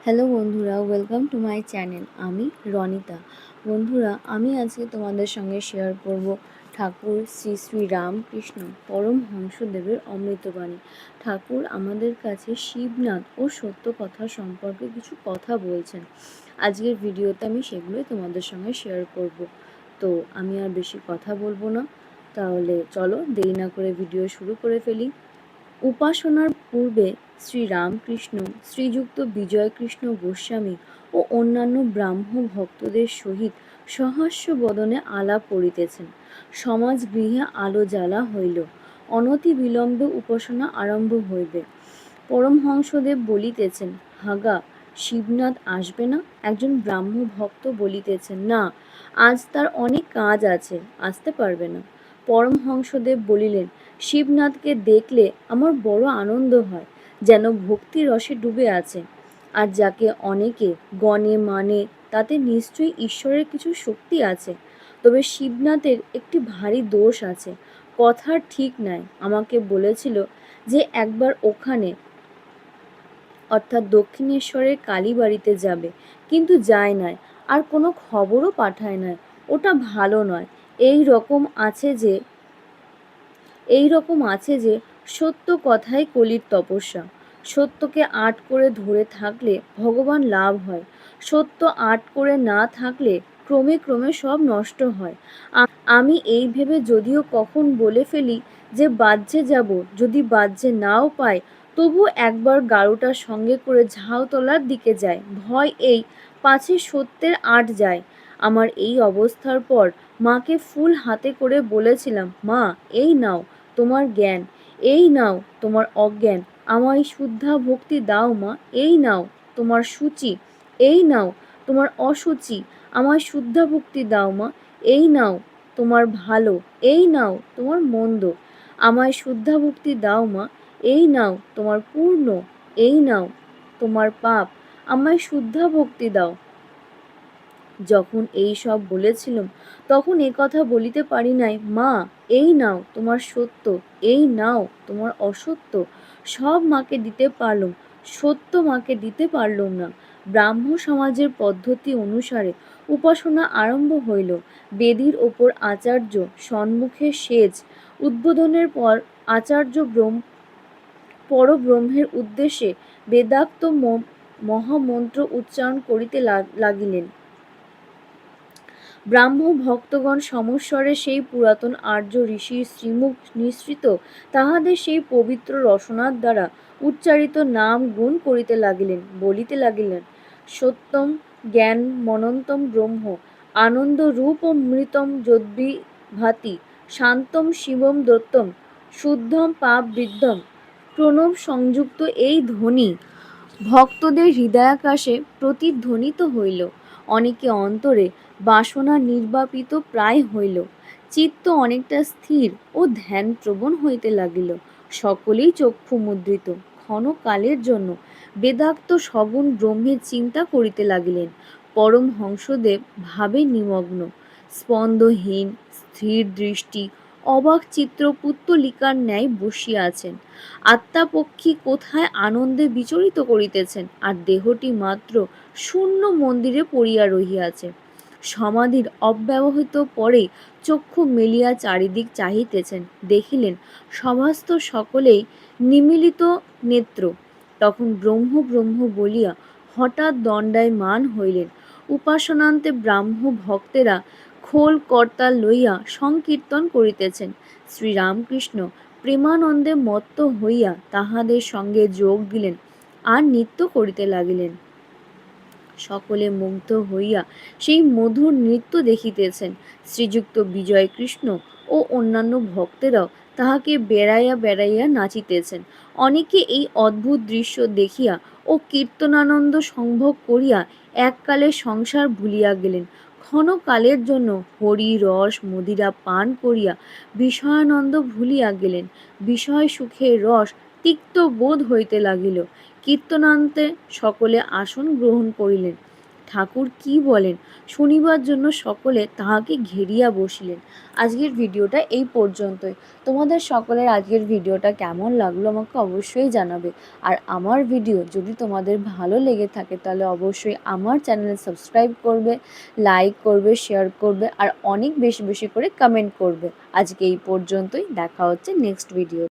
Hello বন্ধুরা, welcome to my channel. আমি রনিতা। বন্ধুরা, আমি আজকে তোমাদের সঙ্গে শেয়ার করব ঠাকুর শ্রী শ্রী রামকৃষ্ণ পরমহংসদেবের অমৃতবাণী। ঠাকুর আমাদের কাছে শিবনাথ ও সত্য কথা সম্পর্কে কিছু কথা বলছেন। আজকের ভিডিওতে আমি সেগুলোই তোমাদের সঙ্গে শেয়ার করব। তো আমি আর বেশি কথা বলবো না, তাহলে চলো দেরি না করে ভিডিও শুরু করে ফেলি। উপাসনার পূর্বে শ্রীরামকৃষ্ণ শ্রীযুক্ত বিজয়কৃষ্ণ গোস্বামী ও অন্যান্য ব্রাহ্ম ভক্তদের সহিত সহাস্য বদনে আলাপ করিতেছেন। সমাজ গৃহে আলো জ্বালা হইল। অনতি বিলম্বে উপাসনা আরম্ভ হইবে। পরমহংসদেব বলিতেছেন, হাগা, শিবনাথ আসবে না? একজন ব্রাহ্ম ভক্ত বলিতেছেন, না, আজ তার অনেক কাজ আছে, আসতে পারবে না। পরমহংসদেব বলিলেন, শিবনাথকে দেখলে আমার বড় আনন্দ হয়, যেন ভক্তি রসে ডুবে আছে। আর যাকে অনেকে গণে মানে, তাতে নিশ্চয়ই ঈশ্বরের কিছু শক্তি আছে। তবে শিবনাথের একটি ভারী দোষ আছে, কথার ঠিক নাই। আমাকে বলেছিল যে একবার ওখানে, অর্থাৎ দক্ষিণেশ্বরের কালীবাড়িতে যাবে, কিন্তু যায় নাই, আর কোনো খবরও পাঠায় নাই। ওটা ভালো নয়। এই রকম আছে যে সত্য কথাই কলির তপস্যা। সত্যকে আট করে ধরে থাকলে ভগবান লাভ হয়, সত্য আট করে না থাকলে ক্রমে ক্রমে সব নষ্ট হয়। আমি এই ভেবে যদিও কখন বলে ফেলি যে বাহ্যে যাব, যদি বাহ্যে নাও পাই, তবু একবার গাড়ুটার সঙ্গে করে ঝাউতলার দিকে যায়। ভয় এই, পাছে সত্যের আট যায়। আমার এই অবস্থার পর মাকে ফুল হাতে করে বলেছিলাম, মা, এই নাও তোমার জ্ঞান, এই নাও তোমার অজ্ঞান, আমায় শুদ্ধা ভক্তি দাও মা, এই নাও তোমার সূচি, এই নাও তোমার অসুচি, আমায় শুদ্ধা ভক্তি দাও মা, এই নাও তোমার ভালো, এই নাও তোমার মন্দ, আমায় শুদ্ধা ভক্তি দাও মা, এই নাও তোমার পূর্ণ, এই নাও তোমার পাপ, আমায় শুদ্ধা ভক্তি দাও। যখন এই সব বলেছিলাম, তখন এ কথা বলিতে পারি নাই, মা, এই নাও তোমার সত্য, এই নাও তোমার অসত্য। সব মাকে দিতে পারলুম, সত্য মাকে দিতে পারলুম না। ব্রাহ্ম সমাজের পদ্ধতি অনুসারে উপাসনা আরম্ভ হইল। বেদির ওপর আচার্য সম্মুখে সেজ উদ্বোধনের পর আচার্য পরব্রহ্মের উদ্দেশ্যে বেদাক্ত মহামন্ত্র উচ্চারণ করিতে লাগিলেন। ব্রাহ্ম ভক্তগণ সমস্বরে সেই পুরাতন আর্য ঋষির শ্রীমুখ নিঃসৃত তাহাদের সেই পবিত্র রসনার দ্বারা উচ্চারিত নাম গুণ করিতে লাগিলেন, বলিতে লাগিলেন, সত্যম জ্ঞান মনন্তম ব্রহ্ম, আনন্দ রূপমৃতম যদ্বিভাতি, শান্তম শিবম দত্তম, শুদ্ধম পাপ বৃদ্ধম। প্রণব সংযুক্ত এই ধ্বনি ভক্তদের হৃদয়াকাশে প্রতিধ্বনিত হইল। অনেকে অন্তরে বাসনা নির্বাপিত প্রায় হইল। চিত্ত অনেকটা স্থির ও ধ্যানপ্রবণ হইতে লাগিল। সকলেই চক্ষু মুদ্রিত। ক্ষণকালের জন্য বেদাক্ত সগুণ ব্রহ্মের চিন্তা করিতে লাগিলেন। পরমহংসদেব ভাবে নিমগ্ন, স্পন্দহীন স্থির দৃষ্টি, অবাক চিত্র পুত্তলিকার ন্যায় বসিয়া আছেন। আত্মাপক্ষী কোথায় আনন্দে বিচরিত করিতেছেন, আর দেহটি মাত্র শূন্য মন্দিরে পড়িয়া রহিয়াছে। সমাধির অব্যবহিত পরে চক্ষু মেলিয়া চারিদিক চাহিতেছেন, দেখিলেন সভাস্থ সকলেই নিমীলিত নেত্র। তখন ব্রহ্ম ব্রহ্ম বলিয়া হঠাৎ দণ্ডায়মান হইলেন। উপাসনান্তে ব্রাহ্ম ভক্তেরা খোল করতাল লইয়া সংকীর্তন করিতেছেন। শ্রীরামকৃষ্ণ প্রেমানন্দে মত্ত হইয়া তাহাদের সঙ্গে যোগ দিলেন আর নৃত্য করিতে লাগিলেন। সকলে মুগ্ধ হইয়া সেই মধুর নৃত্য দেখিতেছেন। শ্রীযুক্ত বিজয়কৃষ্ণ ও অন্যান্য ভক্তেরাও তাহাকে বেড়াইয়া বেড়াইয়া নাচিতেছেন। অনেকে এই অদ্ভুত দৃশ্য দেখিয়া ও কীর্তনানন্দ সংভোগ করিয়া এককালে সংসার ভুলিয়া গেলেন। ক্ষণকালের জন্য হরি রস মদিরা পান করিয়া বিষয়ানন্দ ভুলিয়া গেলেন। বিষয় সুখের রস তিক্ত বোধ হইতে লাগিল। কীর্তনান্তে সকলে আসন গ্রহণ করিলেন। ঠাকুর কি বলেন শুনিবার জন্য সকলে তাহাকে ঘেরিয়া বসিলেন। আজকের ভিডিওটা এই পর্যন্তই। তোমাদের সকলের আজকের ভিডিওটা কেমন লাগলো আমাকে অবশ্যই জানাবে। আর আমার ভিডিও যদি তোমাদের ভালো লেগে থাকে তাহলে অবশ্যই আমার চ্যানেল সাবস্ক্রাইব করবে, লাইক করবে, শেয়ার করবে আর অনেক বেশি বেশি করে কমেন্ট করবে। আজকে এই পর্যন্তই, দেখা হচ্ছে নেক্সট ভিডিও।